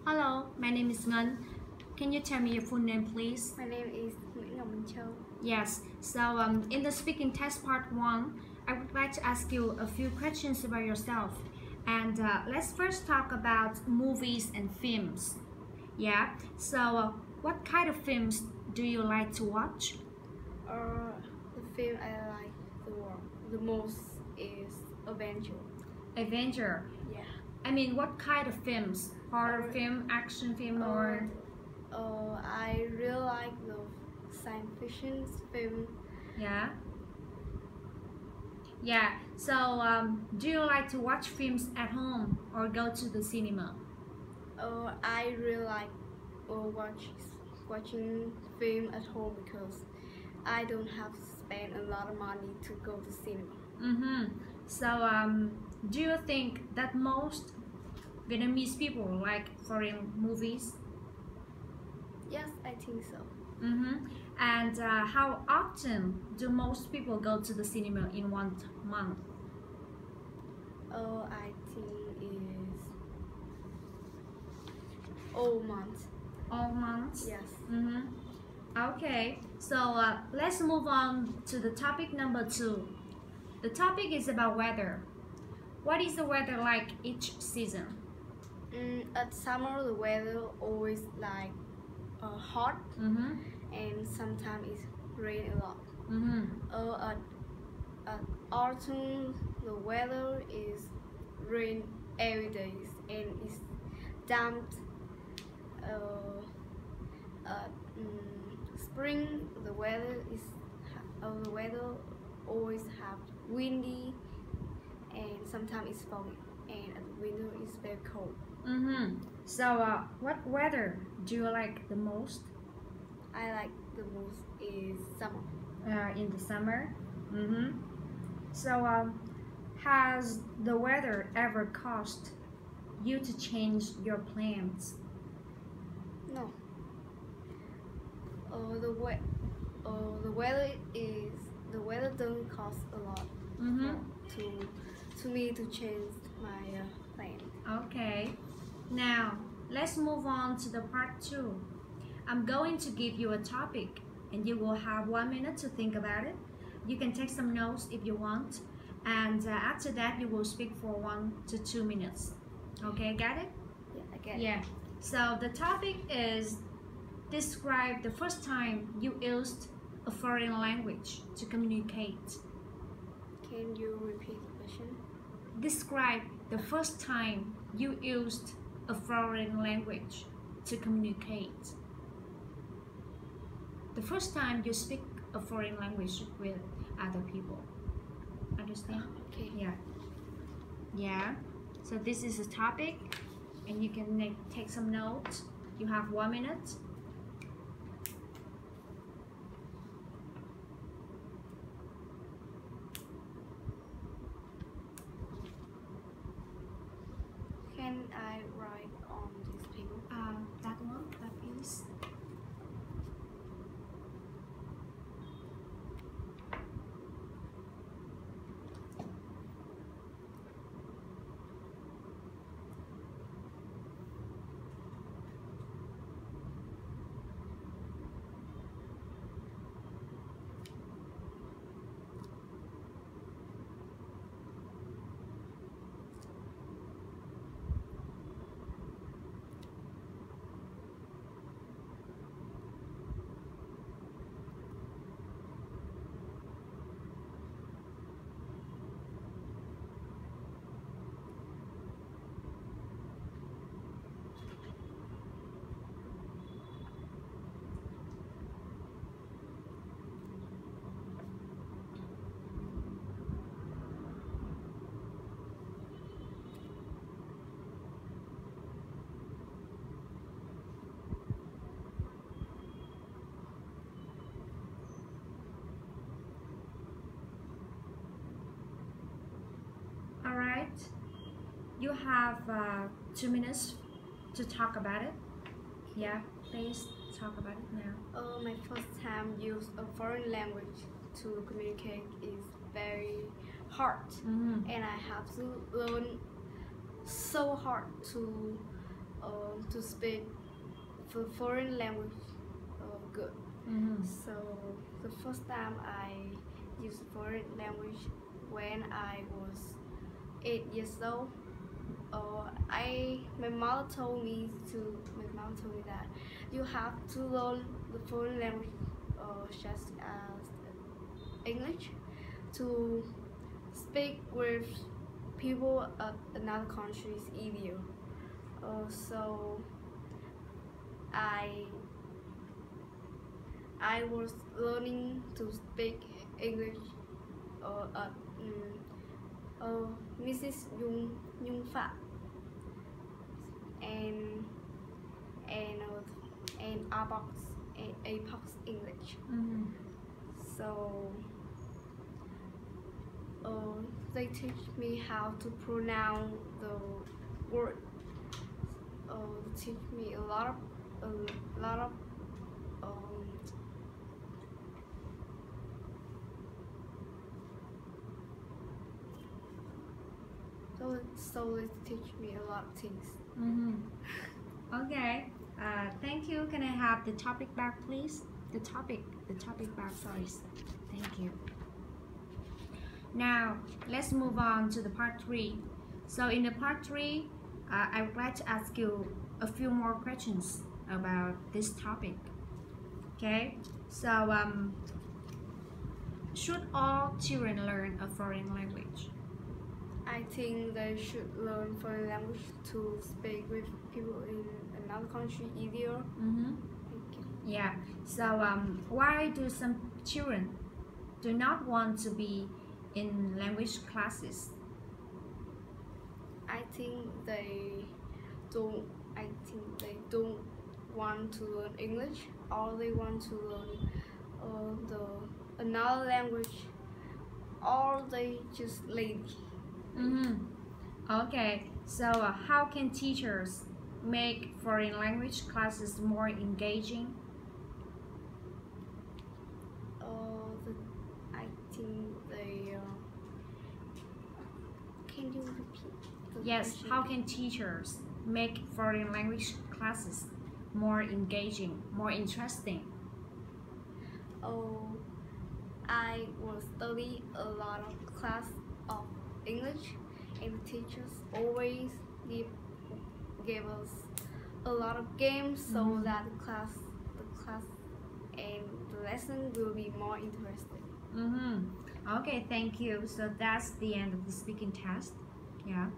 Hello, my name is MInh. Can you tell me your full name, please? My name is MInh Châu. Yes. So, in the speaking test part 1, I would like to ask you a few questions about yourself. And let's first talk about movies and films. Yeah. So, what kind of films do you like to watch? The film I like the most is Avenger. Avenger. Yeah. I mean, what kind of films? Horror film, action film, or? I really like the science fiction film. Yeah. Yeah. So, do you like to watch films at home or go to the cinema? I really like watching film at home because I don't have to spend a lot of money to go to cinema. Mm-hmm. So, do you think that most Vietnamese people like foreign movies? Yes, I think so. Mm-hmm. And how often do most people go to the cinema in 1 month? I think is all month. All months? Yes. Mm-hmm. Okay, so let's move on to the topic number 2. The topic is about weather. What is the weather like each season? At summer, the weather always like hot, and sometimes it rain a lot. At autumn, the weather is rain every day and it's damp. At spring, the weather always have windy and sometimes it's foggy, and at winter it's very cold. So, what weather do you like the most? I like the most is summer. In the summer. So, has the weather ever caused you to change your plans? No. The weather doesn't cost a lot to me to change my plan. Okay. Now let's move on to the part 2. I'm going to give you a topic, and you will have 1 minute to think about it. You can take some notes if you want, and after that you will speak for 1 to 2 minutes. Okay, got it? Yeah, I get it. Yeah. So the topic is describe the first time you used a foreign language to communicate. Can you repeat the question? Describe the first time you used a foreign language to communicate. The first time you speak a foreign language with other people. Understand? Okay. Yeah. Yeah. So this is a topic, and you can take some notes. You have 1 minute. Can I write on this paper? That one, that is. Alright, you have 2 minutes to talk about it. Yeah, please talk about it now. My first time use a foreign language to communicate is very hard, and I have to learn so hard to to speak the foreign language good. So the first time I used foreign language when I was 8 years old. My mother told me that you have to learn the foreign language just as English to speak with people of another countries easier. So I was learning to speak English at Mrs. Nhung Phạm and Apox English. So they teach me how to pronounce the word. They teach me a lot of so they teach me a lot of things. Okay. Thank you. Can I have the topic back, please? The topic back, sorry. Thank you. Now, let's move on to the part 3. So in the part 3, I would like to ask you a few more questions about this topic. Okay? So, should all children learn a foreign language? I think they should learn foreign language to speak with people in another country easier. Thank you. Yeah. So why do some children do not want to be in language classes? I think they don't want to learn English, or they want to learn another language, or they just lazy. Okay, so how can teachers make foreign language classes more engaging? I think they can you repeat the Yes, question? how can teachers make foreign language classes more engaging, more interesting? I will study a lot of class of English, and the teachers always give us a lot of games so that the class and the lesson will be more interesting. Okay, thank you. So that's the end of the speaking test. Yeah.